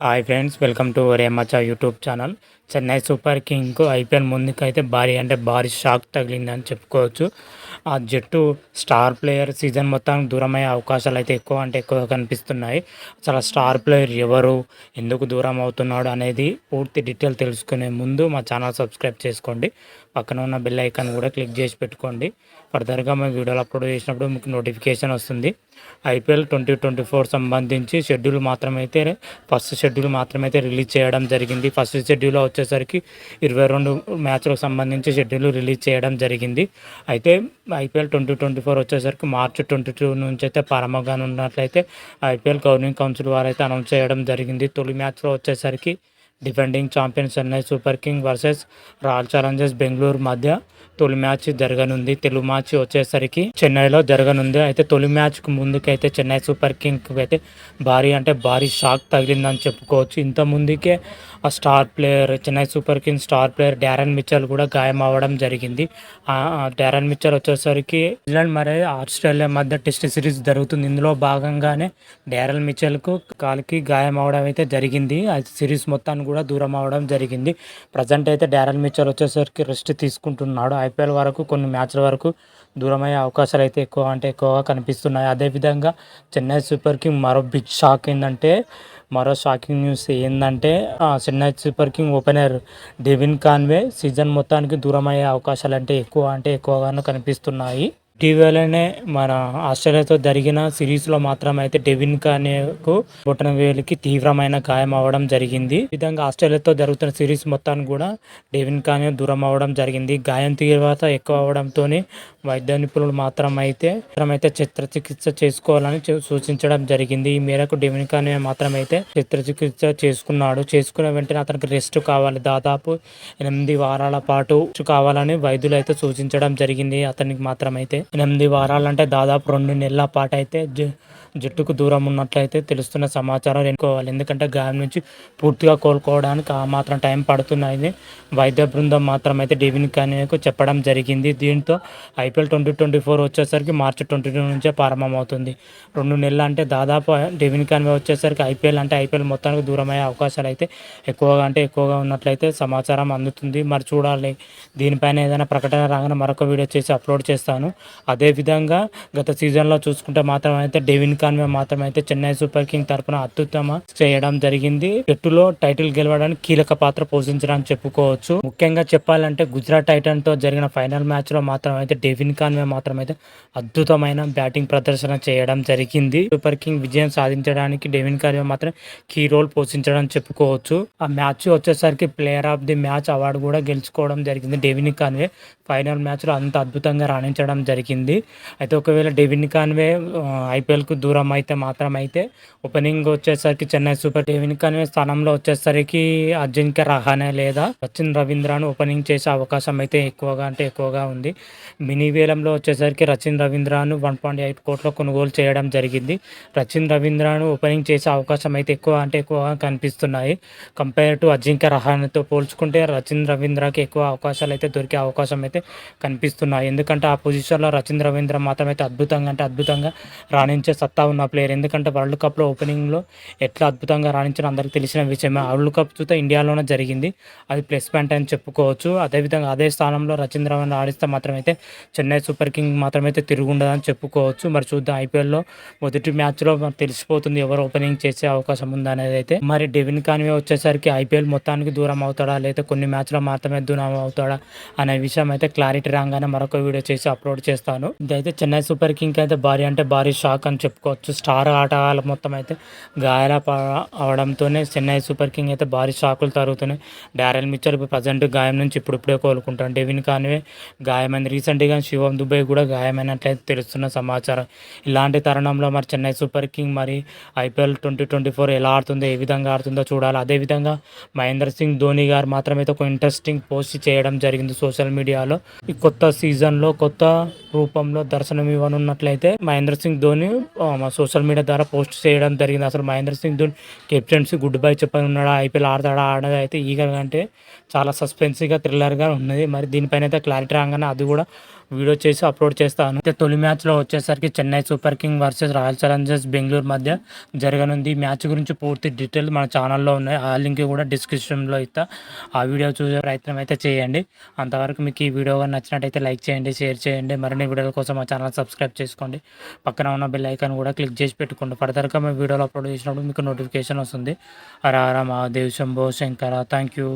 Hi friends, welcome to రేమచా YouTube channel. Chennai super కింగ్కు IPL ముందుకైతే భారీ షాక్ తగిలిందని చెప్పుకోవచ్చు. ఆ జట్టు స్టార్ ప్లేయర్ సీజన్ మొత్తానికి దూరమయ్యే అవకాశాలు అయితే ఎక్కువ కనిపిస్తున్నాయి. అసలు స్టార్ ప్లేయర్ ఎవరు, ఎందుకు దూరం అవుతున్నాడు అనేది పూర్తి డీటెయిల్ తెలుసుకునే ముందు మా ఛానల్ సబ్స్క్రైబ్ చేసుకోండి. పక్కన ఉన్న బెల్ ఐకాన్ కూడా క్లిక్ చేసి పెట్టుకోండి. ఫర్దర్గా మేము వీడియోలు అప్లోడ్ చేసినప్పుడు మీకు నోటిఫికేషన్ వస్తుంది. ఐపీఎల్ 2024 సంబంధించి ఫస్ట్ షెడ్యూల్ మాత్రమైతే రిలీజ్ చేయడం జరిగింది. ఫస్ట్ షెడ్యూల్లో వచ్చేసరికి 22 మ్యాచ్లకు సంబంధించి షెడ్యూల్ రిలీజ్ చేయడం జరిగింది. అయితే ఐపీఎల్ 2024 వచ్చేసరికి మార్చి 22 నుంచి అయితే ప్రారంభంగానున్నట్లయితే ఐపీఎల్ గవర్నింగ్ కౌన్సిల్ వారు అయితే అనౌన్స్ చేయడం జరిగింది. తొలి మ్యాచ్లో వచ్చేసరికి defending champion Chennai super king versus royal Challengers Bengaluru మధ్య తొలి మ్యాచ్ జరగనుంది. తెలుగు మ్యాచ్ వచ్చేసరికి చెన్నైలో జరగనుంది. అయితే తొలి మ్యాచ్కు ముందుకైతే చెన్నై సూపర్ కింగ్కి అయితే భారీ షాక్ తగిలిందని చెప్పుకోవచ్చు. ఇంత ముందుకే ఆ Chennai super kings star player Darren Mitchell కూడా గాయం అవ్వడం జరిగింది. డారెన్ మిచెల్ వచ్చేసరికి ఇంగ్లాండ్ మరియు ఆస్ట్రేలియా మధ్య టెస్ట్ సిరీస్ జరుగుతుంది. ఇందులో భాగంగానే డారెన్ మిచెల్కు కాలికి గాయం అవడం అయితే జరిగింది. అయితే సిరీస్ మొత్తాన్ని కూడా దూరం అవడం జరిగింది. ప్రజెంట్ అయితే డారెన్ మిచెల్ వచ్చేసరికి రెస్ట్ తీసుకుంటున్నాడు. ఐపీఎల్ వరకు కొన్ని మ్యాచ్ల వరకు దూరమయ్యే అవకాశాలు అయితే ఎక్కువగా కనిపిస్తున్నాయి. అదేవిధంగా చెన్నై సూపర్ కింగ్ మరో షాకింగ్ న్యూస్ ఏంటంటే Chennai super king opener Devin Conway season మొత్తానికి దూరమయ్యే అవకాశాలు ఎక్కువగాను కనిపిస్తున్నాయి. ఇటీవలనే మన ఆస్ట్రేలియాతో జరిగిన సిరీస్లో మాత్రమైతే డెవిన్ కాన్వేకు బొటన వేలికి తీవ్రమైన గాయం అవ్వడం జరిగింది. ఈ విధంగా ఆస్ట్రేలియాతో జరుగుతున్న సిరీస్ మొత్తాన్ని కూడా డెవిన్ కాన్వే దూరం అవ్వడం జరిగింది. గాయం తీవ్రత ఎక్కువ అవడంతో వైద్య నిపుణులు మాత్రమైతే శస్త్రచికిత్స చేసుకోవాలని సూచించడం జరిగింది. ఈ మేరకు డెవిన్ కాన్వే మాత్రమైతే శస్త్రచికిత్స చేసుకున్నాడు. చేసుకున్న వెంటనే అతనికి రెస్ట్ కావాలి, దాదాపు 8 వారాల పాటు కావాలని వైద్యులు అయితే సూచించడం జరిగింది. అతనికి మాత్రమైతే 8 వారాలంటే దాదాపు 2 నెలల పాటు అయితే జట్టుకు దూరం ఉన్నట్లయితే తెలుస్తున్న సమాచారం ఎన్నుకోవాలి. ఎందుకంటే గాయం నుంచి పూర్తిగా కోలుకోవడానికి ఆ మాత్రం టైం పడుతున్నాయని వైద్య బృందం మాత్రమైతే డెవిన్ కాన్వేకు చెప్పడం జరిగింది. దీంతో ఐపీఎల్ 2024 వచ్చేసరికి మార్చి 22 నుంచే ప్రారంభమవుతుంది. 2 నెలలు అంటే దాదాపు డెవిన్ కాన్వే వచ్చేసరికి ఐపీఎల్ మొత్తానికి దూరమయ్యే అవకాశాలు అయితే ఎక్కువగా ఉన్నట్లయితే సమాచారం అందుతుంది. మరి చూడాలి, దీనిపైన ఏదైనా ప్రకటన రాగానే మరొక వీడియో చేసి అప్లోడ్ చేస్తాను. అదేవిధంగా గత సీజన్లో చూసుకుంటే మాత్రమైతే డెవిన్ కాన్వే మాత్రమైతే చెన్నై సూపర్ కింగ్ తరపున అత్యుత్తమ చేయడం జరిగింది. జట్టులో టైటిల్ గెలవడానికి కీలక పాత్ర పోషించడానికి చెప్పుకోవచ్చు. ముఖ్యంగా చెప్పాలంటే గుజరాత్ టైటన్ తో జరిగిన ఫైనల్ మ్యాచ్ లో మాత్రమైతే డెవిన్ కాన్వే మాత్రమైతే అద్భుతమైన బ్యాటింగ్ ప్రదర్శన చేయడం జరిగింది. సూపర్ కింగ్ విజయం సాధించడానికి డెవిన్ కాన్వే మాత్రం కీ రోల్ పోషించడం చెప్పుకోవచ్చు. ఆ మ్యాచ్ వచ్చేసరికి player of the match award కూడా గెలుచుకోవడం జరిగింది. డెవిన్ కాన్వే ఫైనల్ మ్యాచ్లో అంత అద్భుతంగా రాణించడం జరిగింది. అయితే ఒకవేళ డెవిన్ కాన్వే ఐపీఎల్కు దూరం అయితే మాత్రమైతే ఓపెనింగ్ వచ్చేసరికి చెన్నై సూపర్ డెవిన్ కాన్వే స్థానంలో వచ్చేసరికి అజింక్య రహానే లేదా రచిన్ రవీంద్రను ఓపెనింగ్ చేసే అవకాశం అయితే ఎక్కువగా ఉంది. మినీ వేలంలో వచ్చేసరికి రచిన్ రవీంద్రను 1.8 కోట్ల కొనుగోలు చేయడం జరిగింది. రచిన్ రవీంద్రను ఓపెనింగ్ చేసే అవకాశం అయితే ఎక్కువగా కనిపిస్తున్నాయి. కంపేర్ టు అజింక్య రహానేతో పోల్చుకుంటే రచిన్ రవీంద్రకి ఎక్కువ అవకాశాలు అయితే దొరికే అవకాశం అయితే కనిపిస్తున్నాయి. ఎందుకంటే ఆ పొజిషన్లో రచిన్ రవీంద్ర మాత్రమైతే అద్భుతంగా రాణించే సత్తా ఉన్న ప్లేయర్. ఎందుకంటే వరల్డ్ కప్లో ఓపెనింగ్లో ఎట్లా అద్భుతంగా రాణించిన అందరికీ తెలిసిన విషయమే. వరల్డ్ కప్ చూస్తే ఇండియాలోనే జరిగింది, అది ప్లస్ పాయింట్ అని చెప్పుకోవచ్చు. అదేవిధంగా అదే స్థానంలో రచిన్ రవీంద్ర ఆడిస్తే మాత్రమైతే చెన్నై సూపర్ కింగ్ మాత్రమైతే తిరుగుండదని చెప్పుకోవచ్చు. మరి చూద్దాం, ఐపీఎల్లో మొదటి మ్యాచ్లో తెలిసిపోతుంది ఎవరు ఓపెనింగ్ చేసే అవకాశం ఉందనేది అయితే. మరి డెవిన్ కాన్వే వచ్చేసరికి ఐపీఎల్ మొత్తానికి దూరం అవుతాడా, లేదా కొన్ని మ్యాచ్లో మాత్రమే దూరం అవుతాడా అనే విషయం అయితే క్లారిటీ రాగానే మరొక వీడియో చేసి అప్లోడ్ చేస్తాను. ఇదైతే చెన్నై సూపర్ కింగ్ అయితే భారీ షాక్ అని చెప్పుకోవచ్చు. స్టార్ ఆటగాళ్ళ మొత్తం అయితే గాయాల అవడంతోనే చెన్నై సూపర్ కింగ్ అయితే భారీ షాకులు తరుగుతున్నాయి. డారెన్ మిచెల్ ప్రజెంట్ గాయం నుంచి ఇప్పుడే కోలుకుంటాడు. Devin Conway గాయమైంది. రీసెంట్గా శివం దుబే కూడా గాయమైనట్లయితే తెలుస్తున్న సమాచారం. ఇలాంటి తరుణంలో మరి చెన్నై సూపర్ కింగ్ మరి ఐపీఎల్ 2024 ఎలా ఆడుతుందో, ఏ విధంగా ఆడుతుందో చూడాలి. అదేవిధంగా మహేంద్ర సింగ్ ధోని గారు మాత్రమైతే ఒక ఇంట్రెస్టింగ్ పోస్ట్ చేయడం జరిగింది సోషల్ మీడియాలో. ఈ కొత్త సీజన్లో కొత్త రూపంలో దర్శనం ఇవ్వనున్నట్లయితే మహేంద్ర సింగ్ ధోని మా సోషల్ మీడియా ద్వారా పోస్ట్ చేయడం జరిగింది. అసలు Mahendra Singh Dhoni captaincy goodbye చెప్పనున్నాడా, ఐపీఎల్ ఆడతాడా ఆడదా అయితే ఈగర్గా అంటే చాలా సస్పెన్స్గా థ్రిల్లర్గా ఉన్నది. మరి దీనిపైన అయితే క్లారిటీ రాగానే అది కూడా వీడియో చేసి అప్లోడ్ చేస్తాను. అయితే తొలి మ్యాచ్లో వచ్చేసరికి Chennai super king versus royal Challengers Bengaluru మధ్య జరగనుంది. ఈ మ్యాచ్ గురించి పూర్తి డీటెయిల్ మన ఛానల్లో ఉన్నాయి. ఆ లింక్ కూడా డిస్క్రిప్షన్లో ఇస్తా. ఆ వీడియో చూసే ప్రయత్నం అయితే చేయండి. అంతవరకు మీకు ఈ వీడియో నచ్చినట్టయితే లైక్ చేయండి, షేర్ చేయండి. మరిన్ని వీడియోల కోసం మా ఛానల్ సబ్స్క్రైబ్ చేసుకోండి. పక్కన ఉన్న బెల్ ఐకాన్ కూడా క్లిక్ చేసి పెట్టుకోండి. ఫర్దర్గా మేము వీడియోలు అప్లోడ్ చేసినప్పుడు మీకు నోటిఫికేషన్ వస్తుంది. హర హర మహాదేవ్ శంభో శంకర. Thank you.